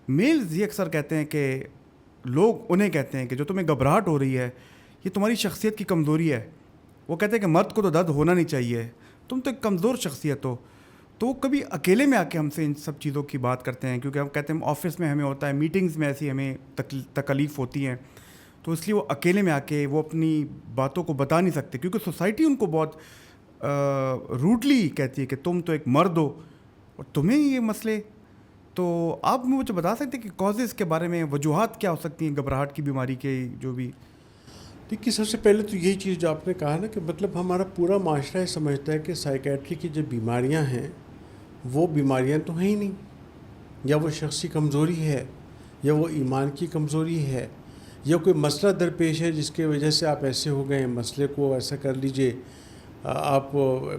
Meals یہ اکثر کہتے ہیں کہ لوگ انہیں کہتے ہیں کہ جو تمہیں گھبراہٹ ہو رہی ہے یہ تمہاری شخصیت کی کمزوری ہے. وہ کہتے ہیں کہ مرد کو تو درد ہونا نہیں چاہیے, تم تو ایک کمزور شخصیت ہو. تو وہ کبھی اکیلے میں آ کے ہم سے ان سب چیزوں کی بات کرتے ہیں, کیونکہ ہم کہتے ہیں آفس میں ہمیں ہوتا ہے, میٹنگز میں ایسی ہمیں تکلیف ہوتی ہیں, تو اس لیے وہ اکیلے میں آ کے وہ اپنی باتوں کو بتا نہیں سکتے, کیونکہ سوسائٹی ان کو بہت روڈلی کہتی ہے کہ تم تو ایک مرد ہو اور تمہیں یہ مسئلے. تو آپ مجھے بتا سکتے ہیں کہ کازز کے بارے میں, وجوہات کیا ہو سکتی ہیں گھبراہٹ کی بیماری کے جو بھی؟ دیکھیے, سب سے پہلے تو یہی چیز جو آپ نے کہا نا کہ مطلب ہمارا پورا معاشرہ یہ سمجھتا ہے کہ سائیکیٹری کی جو بیماریاں ہیں وہ بیماریاں تو ہیں ہی نہیں, یا وہ شخصی کمزوری ہے, یا وہ ایمان کی کمزوری ہے, یا کوئی مسئلہ درپیش ہے جس کی وجہ سے آپ ایسے ہو گئے ہیں, مسئلے کو ایسا کر لیجئے. آپ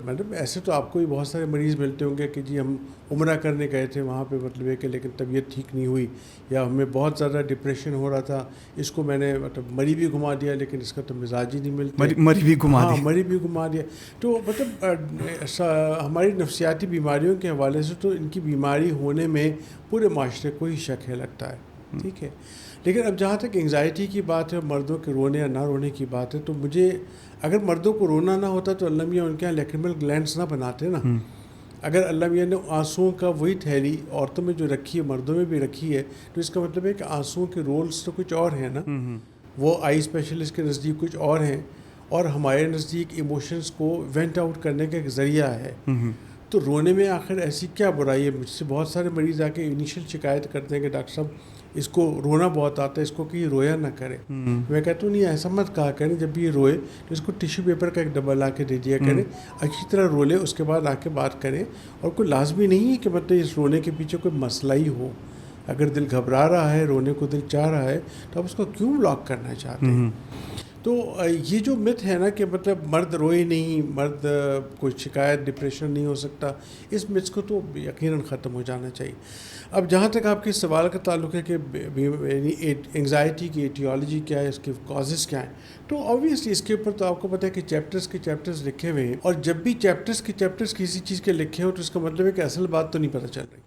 مطلب ایسے تو آپ کو بھی بہت سارے مریض ملتے ہوں گے کہ جی ہم عمرہ کرنے گئے تھے وہاں پہ مطلب ہے کہ لیکن طبیعت ٹھیک نہیں ہوئی, یا ہمیں بہت زیادہ ڈپریشن ہو رہا تھا, اس کو میں نے مطلب مری بھی گھما دیا لیکن اس کا تو مزاج ہی نہیں ملتا, مری بھی گھما ہاں دی. مری بھی گھما دیا. تو مطلب ہماری نفسیاتی بیماریوں کے حوالے سے تو ان کی بیماری ہونے میں پورے معاشرے کو ہی شک ہے لگتا ہے, ٹھیک ہے. لیکن اب جہاں تک انگزائٹی کی بات ہے, مردوں کے رونے یا نہ رونے کی بات ہے, تو مجھے اگر مردوں کو رونا نہ ہوتا تو اللہ میاں ان کے یہاں لیکریمل گلینڈس نہ بناتے نا. اگر اللہ میاں نے آنسوؤں کا وہی تھیلی عورتوں میں جو رکھی ہے مردوں میں بھی رکھی ہے, تو اس کا مطلب ہے کہ آنسوؤں کے رولز تو کچھ اور ہیں نا. وہ آئی اسپیشلسٹ کے نزدیک کچھ اور ہیں, اور ہمارے نزدیک ایموشنز کو وینٹ آؤٹ کرنے کا ایک ذریعہ ہے. تو رونے میں آخر ایسی کیا برائی ہے؟ مجھ سے بہت سارے مریض آ کے انیشیل شکایت کرتے ہیں کہ ڈاکٹر صاحب اس کو رونا بہت آتا ہے, اس کو کہ یہ رویا نہ کرے. میں کہتا ہوں نہیں, ایسا مت کہا کریں, جب بھی یہ روئے تو اس کو ٹیشو پیپر کا ایک ڈبہ لا کے دے دیا کریں, اچھی طرح رو لے, اس کے بعد آ کے بات کریں. اور کوئی لازمی نہیں ہے کہ مطلب اس رونے کے پیچھے کوئی مسئلہ ہی ہو. اگر دل گھبرا رہا ہے, رونے کو دل چاہ رہا ہے, تو آپ اس کو کیوں بلاک کرنا چاہتے ہیں؟ تو یہ جو مت ہے نا کہ مطلب مرد روئے نہیں, مرد کوئی شکایت ڈپریشن نہیں ہو سکتا, اس متس کو تو یقیناً ختم ہو جانا چاہیے. اب جہاں تک آپ کے سوال کا تعلق ہے کہ انگزائٹی کی ایٹیالوجی کیا ہے, اس کے کازز کیا ہیں, تو آبویسلی اس کے اوپر تو آپ کو پتہ ہے کہ چیپٹرز کے چیپٹرز لکھے ہوئے ہیں, اور جب بھی چیپٹرز کے چیپٹرز کسی چیز کے لکھے ہوں تو اس کا مطلب ہے کہ اصل بات تو نہیں پتہ چل رہی.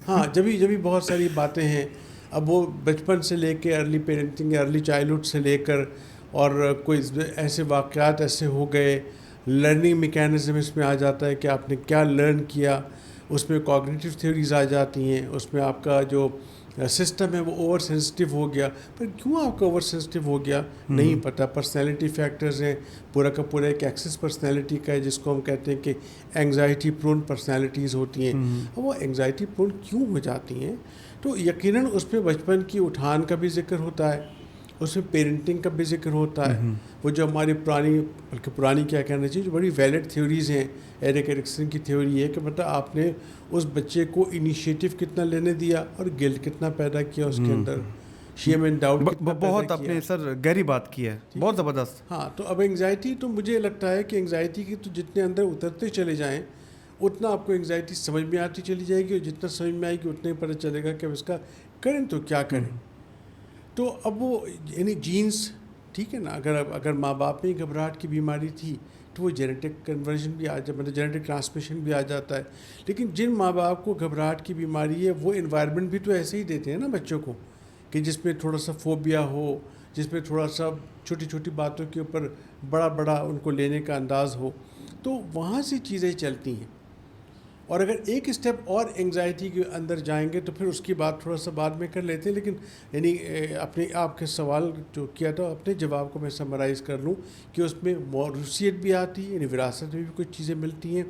ہاں, جبھی بہت ساری باتیں ہیں. اب وہ بچپن سے لے کے ارلی پیرنٹنگ یا ارلی چائلڈہڈ سے لے کر, اور کوئی ایسے واقعات ایسے ہو گئے, لرننگ میکینزم اس میں آ جاتا ہے کہ آپ نے کیا لرن کیا, اس میں کوگنیٹیو تھیوریز آ جاتی ہیں, اس میں آپ کا جو سسٹم ہے وہ اوور سینسٹیو ہو گیا. پر کیوں آپ کا اوور سینسٹیو ہو گیا نہیں پتہ. پرسنالٹی فیکٹرز ہیں, پورا کا پورا ایک ایکسس پرسنالٹی کا ہے, جس کو ہم کہتے ہیں کہ اینگزائٹی پرون پرسنالٹیز ہوتی ہیں. اب وہ اینگزائٹی پرون کیوں ہو جاتی ہیں؟ تو یقیناً اس پہ بچپن کی اٹھان کا بھی ذکر ہوتا ہے, اس میں پیرنٹنگ کا بھی ذکر ہوتا ہے. وہ جو ہماری پرانی کیا کہنا چاہیے, جو بڑی ویلڈ تھیوریز ہیں, ایرک ایرکسن کی تھیوری ہے کہ مطلب آپ نے اس بچے کو انیشیٹو کتنا لینے دیا اور گلٹ کتنا پیدا کیا اس کے اندر, شیم اینڈ ڈاؤٹ کتنا پیدا کیا. بہت آپ نے سر گہری بات کی ہے, بہت زبردست. ہاں, تو اب انگزائٹی تو مجھے لگتا ہے کہ انگزائٹی کی تو جتنے اندر اترتے چلے جائیں اتنا آپ کو انگزائٹی سمجھ میں آتی چلی جائے گی, اور جتنا سمجھ میں آئے گی اتنا ہی پتہ چلے گا کہ اس کا کریں تو کیا کریں. تو اب وہ یعنی جینس, ٹھیک ہے نا, اگر ماں باپ میں گھبراہٹ کی بیماری تھی تو وہ جینیٹک کنورژن بھی مطلب جینیٹک ٹرانسمیشن بھی آ جاتا ہے. لیکن جن ماں باپ کو گھبراہٹ کی بیماری ہے وہ انوائرمنٹ بھی تو ایسے ہی دیتے ہیں نا بچوں کو, کہ جس میں تھوڑا سا فوبیا ہو, جس میں تھوڑا سا چھوٹی چھوٹی باتوں کے اوپر بڑا ان کو لینے کا انداز ہو, تو وہاں سے چیزیں چلتی ہیں. اور اگر ایک اسٹیپ اور انگزائٹی کے اندر جائیں گے تو پھر اس کی بات تھوڑا سا بعد میں کر لیتے ہیں. لیکن یعنی اپنے آپ کے سوال جو کیا تھا, اپنے جواب کو میں سمرائز کر لوں کہ اس میں موروثیت بھی آتی ہے, یعنی وراثت میں بھی کچھ چیزیں ملتی ہیں.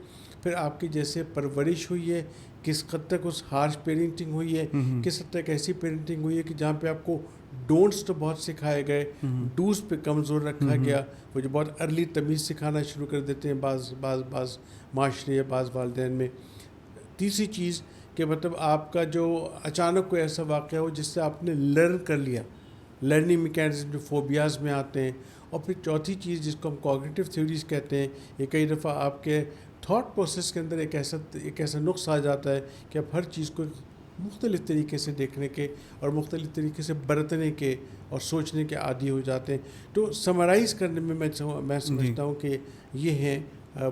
پھر آپ کی جیسے پرورش ہوئی ہے, کس حد تک اس ہارش پیرنٹنگ ہوئی ہے, کس حد تک ایسی پیرنٹنگ ہوئی ہے کہ جہاں پہ آپ کو ڈونٹس تو بہت سکھائے گئے, ڈوز پہ کمزور رکھا گیا. وہ جو بہت ارلی تمیز سکھانا شروع کر دیتے ہیں بعض معاشرے یا بعض والدین میں. تیسری چیز کہ مطلب آپ کا جو اچانک کوئی ایسا واقعہ ہو جس سے آپ نے لرن کر لیا, لرننگ میکینزم جو فوبیاز میں آتے ہیں. اور پھر چوتھی چیز جس کو ہم کوگنیٹیو تھیوریز کہتے ہیں, یہ کئی دفعہ آپ کے تھاٹ پروسیس کے اندر ایک ایسا نقص آ جاتا ہے کہ آپ ہر چیز کو مختلف طریقے سے دیکھنے کے اور مختلف طریقے سے برتنے کے اور سوچنے کے عادی ہو جاتے ہیں. تو سمرائز کرنے میں میں سمجھتا ہوں کہ یہ ہیں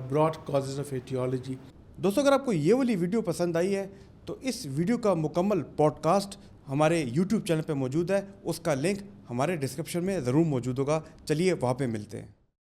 براڈ کازز آف ایٹیالوجی. دوستو, اگر آپ کو یہ والی ویڈیو پسند آئی ہے تو اس ویڈیو کا مکمل پوڈ کاسٹ ہمارے یوٹیوب چینل پہ موجود ہے، اس کا لنک ہمارے ڈسکرپشن میں ضرور موجود ہوگا. چلیے وہاں پہ ملتے ہیں.